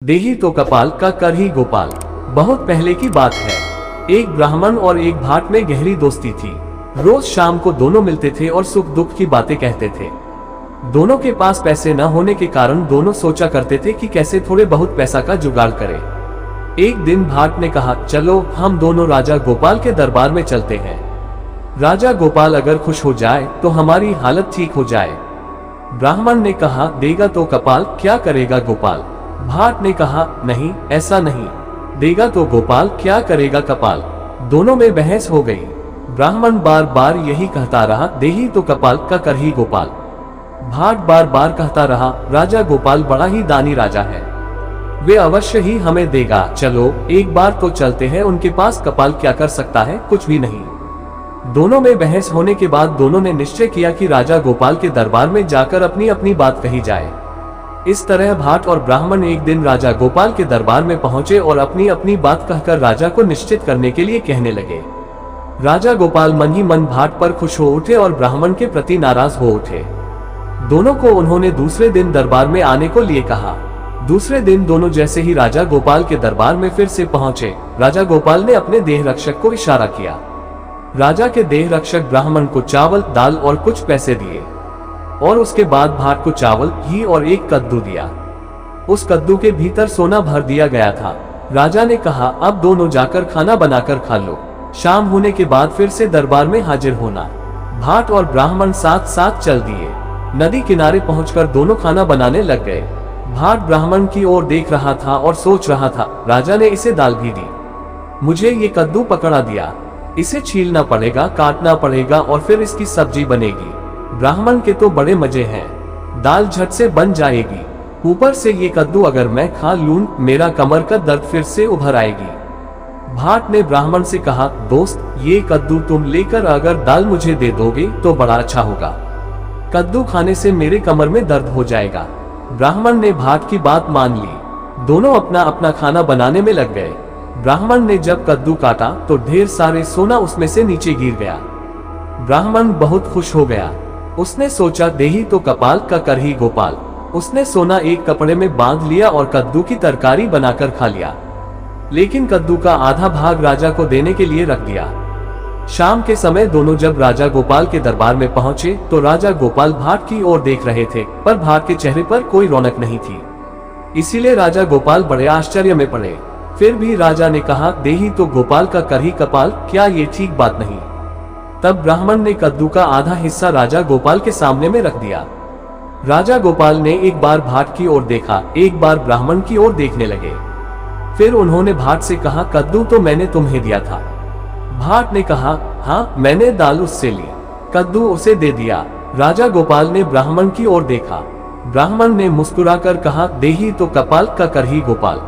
देही तो कपाल का कर ही गोपाल। बहुत पहले की बात है, एक ब्राह्मण और एक भाट में गहरी दोस्ती थी। रोज शाम को दोनों मिलते थे और सुख दुख की बातें कहते थे। दोनों के पास पैसे न होने के कारण दोनों सोचा करते थे कि कैसे थोड़े बहुत पैसा का जुगाड़ करें। एक दिन भाट ने कहा, चलो हम दोनों राजा गोपाल के दरबार में चलते हैं। राजा गोपाल अगर खुश हो जाए तो हमारी हालत ठीक हो जाए। ब्राह्मण ने कहा, देगा तो कपाल, क्या करेगा गोपाल? भाट ने कहा, नहीं ऐसा नहीं, देगा तो गोपाल, क्या करेगा कपाल? दोनों में बहस हो गई। ब्राह्मण बार बार यही कहता रहा, देही तो कपाल का कर ही गोपाल। भाट बार बार कहता रहा, राजा गोपाल बड़ा ही दानी राजा है, वे अवश्य ही हमें देगा। चलो एक बार तो चलते हैं, उनके पास कपाल क्या कर सकता है, कुछ भी नहीं। दोनों में बहस होने के बाद दोनों ने निश्चय किया कि राजा गोपाल के दरबार में जाकर अपनी अपनी बात कही जाए। इस तरह भाट और ब्राह्मण एक दिन राजा गोपाल के दरबार में पहुंचे और अपनी अपनी बात कहकर राजा को निश्चित करने के लिए कहने लगे। राजा गोपाल मन ही मन भाट पर खुश हो उठे और ब्राह्मण के प्रति नाराज हो उठे। दोनों को उन्होंने दूसरे दिन दरबार में आने को लिए कहा। दूसरे दिन दोनों जैसे ही राजा गोपाल के दरबार में फिर से पहुंचे, राजा गोपाल ने अपने देह रक्षक को इशारा किया। राजा के देह रक्षक ब्राह्मण को चावल, दाल और कुछ पैसे दिए और उसके बाद भाट को चावल, घी और एक कद्दू दिया। उस कद्दू के भीतर सोना भर दिया गया था। राजा ने कहा, अब दोनों जाकर खाना बनाकर खा लो, शाम होने के बाद फिर से दरबार में हाजिर होना। भाट और ब्राह्मण साथ साथ चल दिए। नदी किनारे पहुंचकर दोनों खाना बनाने लग गए। भाट ब्राह्मण की ओर देख रहा था और सोच रहा था, राजा ने इसे दाल भी दी, मुझे ये कद्दू पकड़ा दिया, इसे छीलना पड़ेगा, काटना पड़ेगा और फिर इसकी सब्जी बनेगी। ब्राह्मण के तो बड़े मजे हैं, दाल झट से बन जाएगी, ऊपर से ये कद्दू अगर मैं खा लूं, मेरा कमर का दर्द फिर से उभर आएगी। भाट ने ब्राह्मण से कहा, दोस्त ये कद्दू तुम लेकर अगर दाल मुझे दे दोगे तो बड़ा अच्छा होगा, कद्दू खाने से मेरे कमर में दर्द हो जाएगा। ब्राह्मण ने भाट की बात मान ली। दोनों अपना अपना खाना बनाने में लग गए। ब्राह्मण ने जब कद्दू काटा तो ढेर सारे सोना उसमें से नीचे गिर गया। ब्राह्मण बहुत खुश हो गया। उसने सोचा, देही तो कपाल का कर ही गोपाल। उसने सोना एक कपड़े में बांध लिया और कद्दू की तरकारी बनाकर खा लिया, लेकिन कद्दू का आधा भाग राजा को देने के लिए रख दिया। शाम के समय दोनों जब राजा गोपाल के दरबार में पहुंचे तो राजा गोपाल भाट की ओर देख रहे थे, पर भाट के चेहरे पर कोई रौनक नहीं थी। इसीलिए राजा गोपाल बड़े आश्चर्य में पड़े। फिर भी राजा ने कहा, देही तो गोपाल का कर ही कपाल, क्या ये ठीक बात नहीं? तब ब्राह्मण ने कद्दू का आधा हिस्सा राजा गोपाल के सामने में रख दिया। राजा गोपाल ने एक बार भाट की ओर देखा, एक बार ब्राह्मण की ओर देखने लगे। फिर उन्होंने भाट से कहा, कद्दू तो मैंने तुम्हें दिया था। भाट ने कहा, हाँ मैंने दाल उससे ली, कद्दू उसे दे दिया। राजा गोपाल ने ब्राह्मण की ओर देखा। ब्राह्मण ने मुस्कुराकर कहा, देही तो कपाल का कर ही गोपाल।